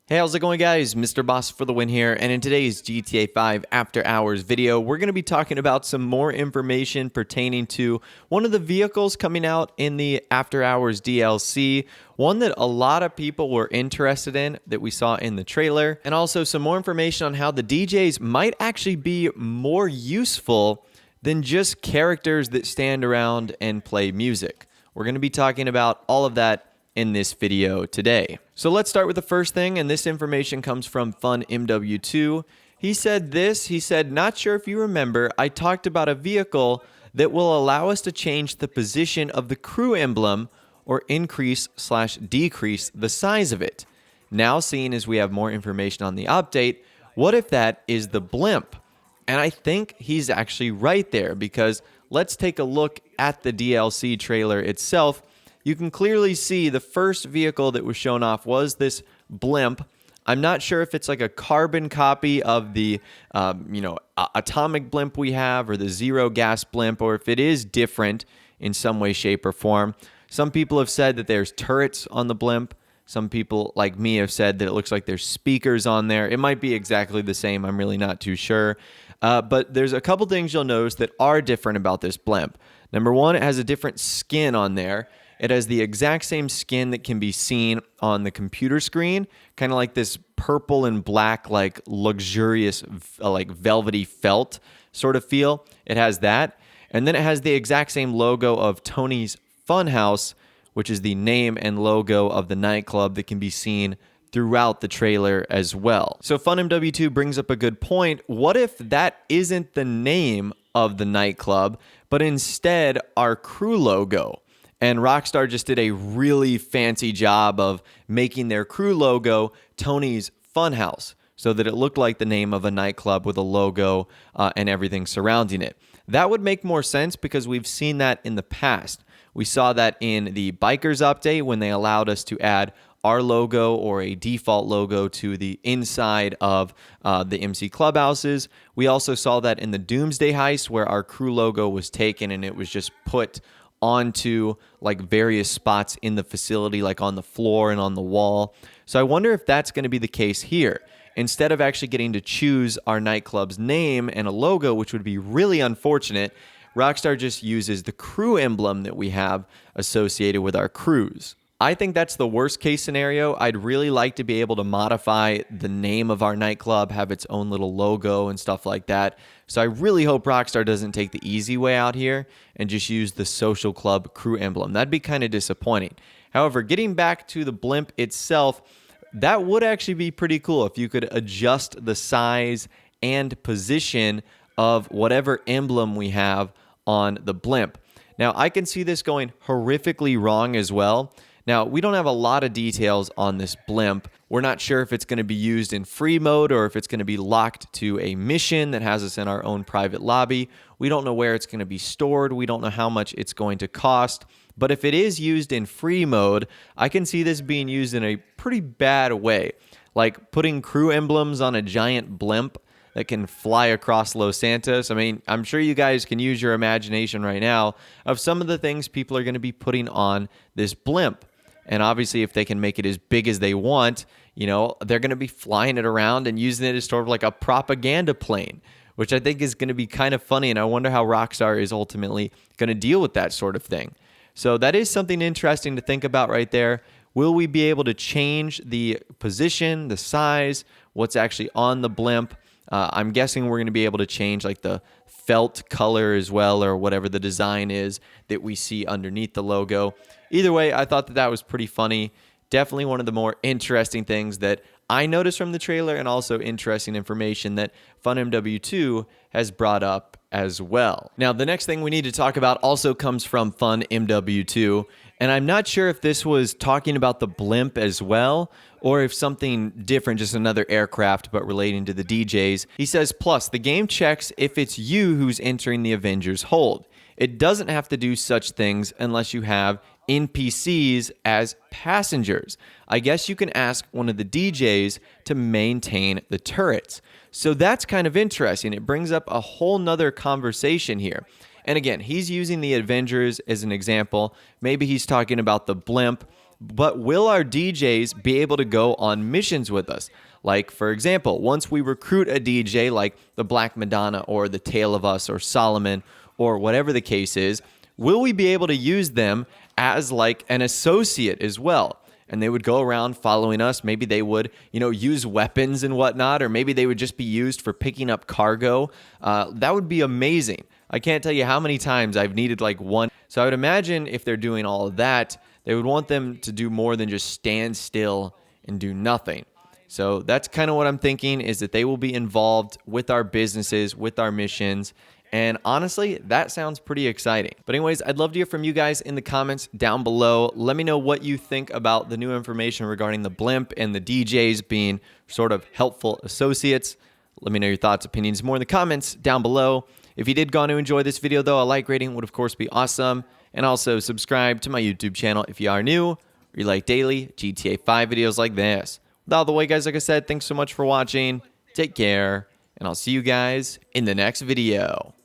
Hey, how's it going, guys? Mr. Boss for the win here, and in today's GTA 5 After Hours video, we're going to be talking about some more information pertaining to one of the vehicles coming out in the After Hours DLC, one that a lot of people were interested in that we saw in the trailer, and also some more information on how the DJs might actually be more useful than just characters that stand around and play music. We're going to be talking about all of that in this video today. So let's start with the first thing, and this information comes from FunMW2. He said, not sure if you remember, I talked about a vehicle that will allow us to change the position of the crew emblem or increase/decrease the size of it. Now, seeing as we have more information on the update, what if that is the Blimp? And I think he's actually right there, because let's take a look at the DLC trailer itself. You can clearly see the first vehicle that was shown off was this Blimp. I'm not sure if it's like a carbon copy of the, atomic Blimp we have, or the zero gas Blimp, or if it is different in some way, shape, or form. Some people have said that there's turrets on the Blimp. Some people, like me, have said that it looks like there's speakers on there. It might be exactly the same. I'm really not too sure. But there's a couple things you'll notice that are different about this Blimp. Number one, it has a different skin on there. It has the exact same skin that can be seen on the computer screen, kind of like this purple and black, like luxurious, like velvety felt sort of feel. It has that. And then it has the exact same logo of Tony's Funhouse, which is the name and logo of the nightclub that can be seen throughout the trailer as well. So FunMW2 brings up a good point. What if that isn't the name of the nightclub, but instead our crew logo? And Rockstar just did a really fancy job of making their crew logo Tony's Funhouse, so that it looked like the name of a nightclub with a logo and everything surrounding it. That would make more sense because we've seen that in the past. We saw that in the Bikers update when they allowed us to add our logo or a default logo to the inside of the MC clubhouses. We also saw that in the Doomsday heist where our crew logo was taken and it was just put onto like various spots in the facility, like on the floor and on the wall. So I wonder if that's going to be the case here. Instead of actually getting to choose our nightclub's name and a logo, which would be really unfortunate, Rockstar just uses the crew emblem that we have associated with our crews. I think that's the worst case scenario. I'd really like to be able to modify the name of our nightclub, have its own little logo and stuff like that. So I really hope Rockstar doesn't take the easy way out here and just use the social club crew emblem. That'd be kind of disappointing. However, getting back to the Blimp itself, that would actually be pretty cool if you could adjust the size and position of whatever emblem we have on the Blimp. Now, I can see this going horrifically wrong as well. Now, we don't have a lot of details on this Blimp. We're not sure if it's going to be used in free mode or if it's going to be locked to a mission that has us in our own private lobby. We don't know where it's going to be stored. We don't know how much it's going to cost. But if it is used in free mode, I can see this being used in a pretty bad way. Like putting crew emblems on a giant Blimp that can fly across Los Santos. I mean, I'm sure you guys can use your imagination right now of some of the things people are going to be putting on this Blimp. And obviously, if they can make it as big as they want, they're going to be flying it around and using it as sort of like a propaganda plane, which I think is going to be kind of funny. And I wonder how Rockstar is ultimately going to deal with that sort of thing. So that is something interesting to think about right there. Will we be able to change the position, the size, what's actually on the Blimp? I'm guessing we're going to be able to change like the felt color as well, or whatever the design is that we see underneath the logo. Either way, I thought that was pretty funny. Definitely one of the more interesting things that I noticed from the trailer, and also interesting information that FunMW2 has brought up as well. Now, the next thing we need to talk about also comes from FunMW2, and I'm not sure if this was talking about the Blimp as well, or if something different, just another aircraft, but relating to the DJs. He says, plus, the game checks if it's you who's entering the Avengers hold. It doesn't have to do such things unless you have NPCs as passengers. I guess you can ask one of the DJs to maintain the turrets. So that's kind of interesting. It brings up a whole nother conversation here. And again, he's using the Avengers as an example. Maybe he's talking about the Blimp. But will our DJs be able to go on missions with us? Like, for example, once we recruit a DJ like the Black Madonna or the Tale of Us or Solomon or whatever the case is, will we be able to use them as like an associate as well? And they would go around following us. Maybe they would, use weapons and whatnot, or maybe they would just be used for picking up cargo. That would be amazing. I can't tell you how many times I've needed like one. So I would imagine if they're doing all of that, they would want them to do more than just stand still and do nothing. So that's kind of what I'm thinking, is that they will be involved with our businesses, with our missions. And honestly, that sounds pretty exciting. But anyways, I'd love to hear from you guys in the comments down below. Let me know what you think about the new information regarding the Blimp and the DJs being sort of helpful associates. Let me know your thoughts, opinions, more in the comments down below. If you did go on to enjoy this video, though, a like rating would, of course, be awesome. And also subscribe to my YouTube channel if you are new or you like daily GTA 5 videos like this. With all the way, guys, like I said, thanks so much for watching. Take care, and I'll see you guys in the next video.